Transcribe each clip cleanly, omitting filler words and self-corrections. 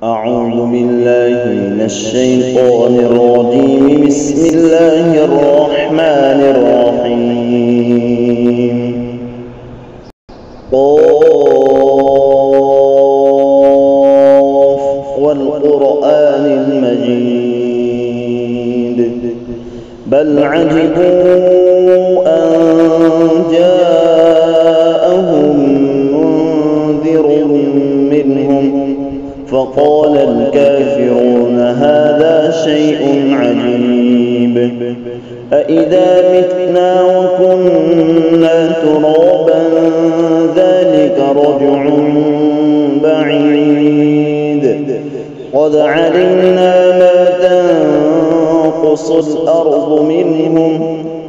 أعوذ بالله من الشيطان الرجيم. بسم الله الرحمن الرحيم. قاف والقرآن المجيد بل عجبوا أن جاءهم منذر منهم فقال الكافرون هذا شيء عجيب أإذا متنا وكنا ترابا ذلك رجع بعيد قد علمنا ما تنقص الأرض منهم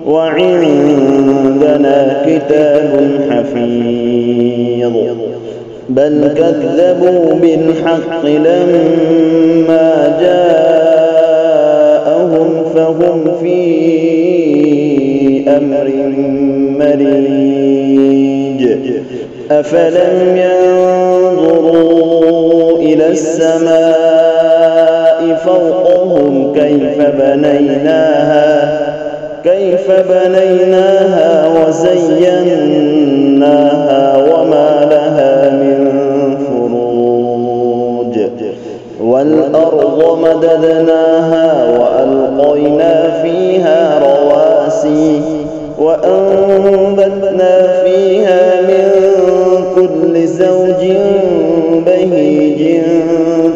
وعندنا كتاب حفيظ بل كذبوا بالحق لما جاءهم فهم في أمر مريج أفلم ينظروا إلى السماء فوقهم كيف بنيناها وزيناها وما لها من فروج والأرض مددناها وألقينا فيها رواسي وأنبتنا فيها من كل زوج بهيج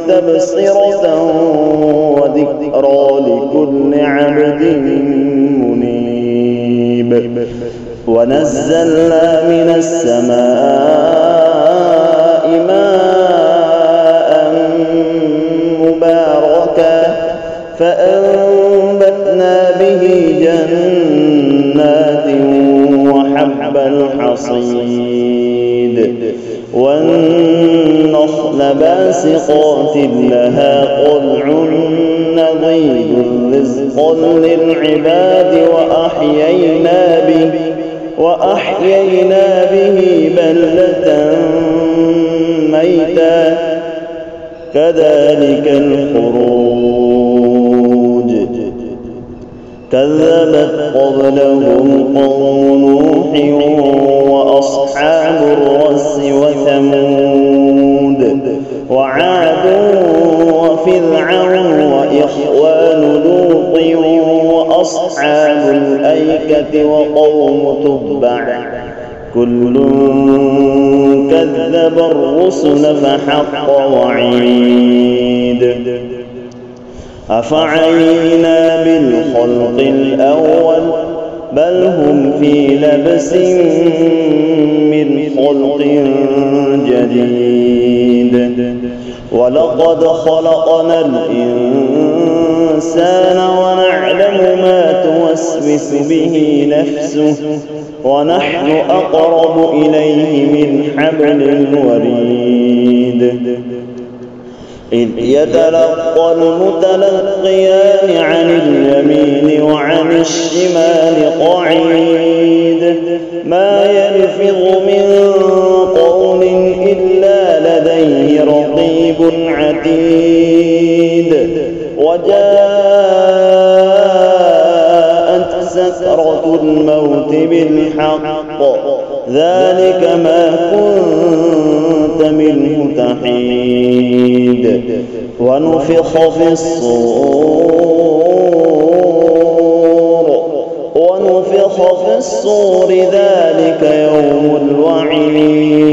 تبصرة وذكرى لكل عبد منيب ونزلنا من السماء ماء مباركا فأنبتنا به جنات وحب الحصيد والنخل باسقات لها طلع نضيد رزقا للعباد وأحيينا به بلدة ميتا كذلك الخروج كذبت قبلهم قوم نوح وأصحاب الرس وثمود وعاد وفرعون وإخوان لوط وأصحاب الأيكة وقوم تبع كل كذب الرسل فحق وعيد أفعينا بالخلق الأول بل هم في لبس من خلق جديد ولقد خلقنا الإنسان ونعلم ما توسوس به نفسه ونحن أقرب إليه من حبل الوريد إذ يتلقى المتلقيان عن اليمين وعن الشمال قعيد ما يلفظ من قول إلا لديه رقيب عتيد وجاءت سكرة الموت بالحق ذلك ما كنت منه تحيد ونفخ في الصور ذلك يوم الوعيد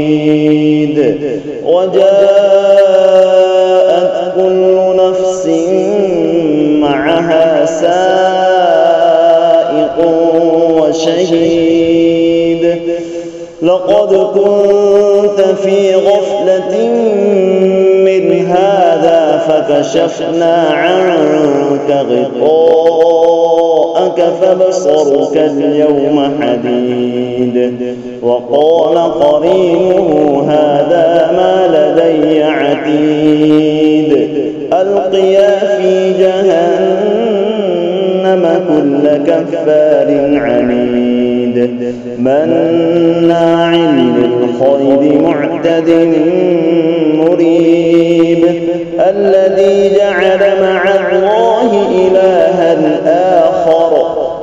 وجاءت كل نفس معها سائق وشهيد لقد كنت في غفلة من هذا فكشفنا عنك غطاءك فبصرك اليوم حديد وقال قرينه هذا ما لدي عتيد ألقيا في جهنم كل كفار عنيد مناع للخير معتد مريب الذي جعل مع الله إلها آخر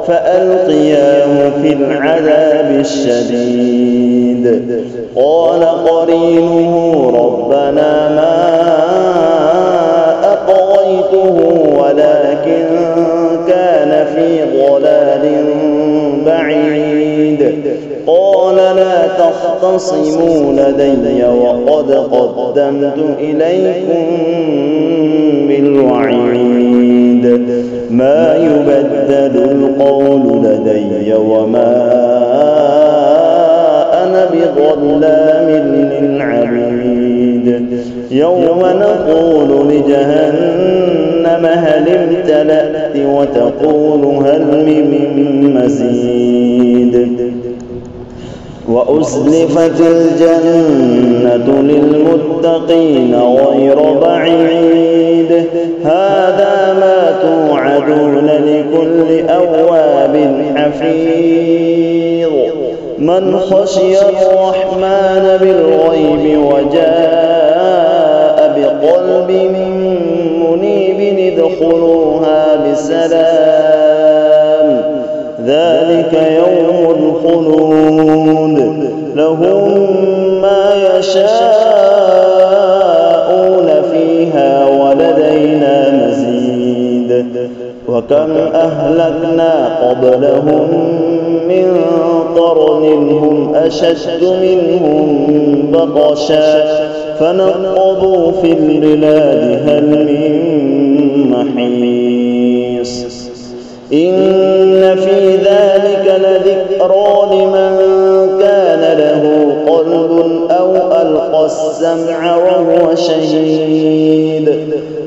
فألقياه في العذاب الشديد قال قرينه ربنا ما أطغيته ولكن كان في ضلال بعيد قال لا تختصموا لدي وقد قدمت إليكم بالوعيد ما يبدل القول لدي وما أنا بظلام للعبيد يوم نقول لجهنم هل امتلأت وتقول هل من مزيد وأزلفت الجنة للمتقين غير بعيد هذا ما توعدون لكل أواب حفيظ من خشي الرحمن بالغيب وجاء بقلب منيب ادخلوها بسلام ذلك يوم الخلود لهم ما يشاءون فيها ولدينا مزيد وكم أهلكنا قبلهم من قرن هم أشد منهم بطشا فنقضوا في البلاد هل من محيص إن في ذلك لذكرى لمن كان له قلب أو ألقى السمع وهو شهيد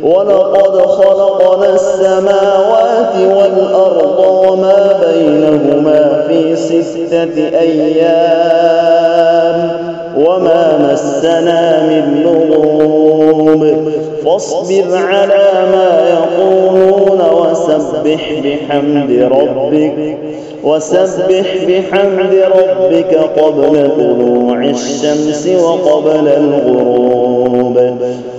ولقد خلقنا السماوات والأرض وما بينهما في 6 أيام وما مسنا من لغوب فاصبر على ما يقولون وسبح بحمد ربك قبل طلوع الشمس وقبل الغروب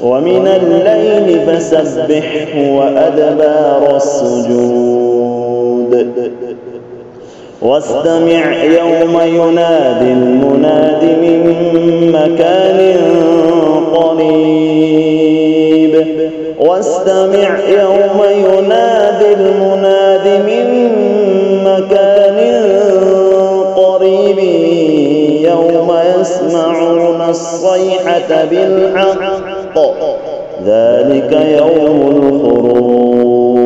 ومن الليل فسبحه وأدبار السجود واستمع يوم ينادي المناد من مكان قريب واستمع يوم ينادي المناد من مكان قريب يوم يسمعون الصيحة بالحق ذلك يوم الخروج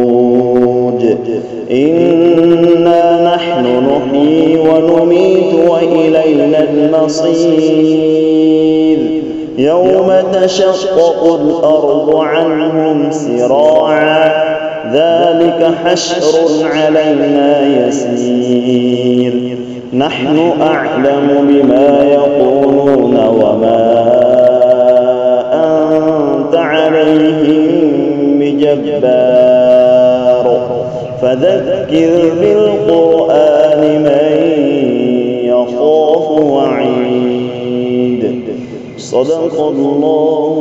إنا نحن نحيي ونميت وإلينا المصير يوم تشقق الأرض عنهم سراعا ذلك حشر علينا يسير نحن أعلم بما يقولون وما أنت عليهم بجبار فذكر بالقرآن من يخاف وعيد صدق الله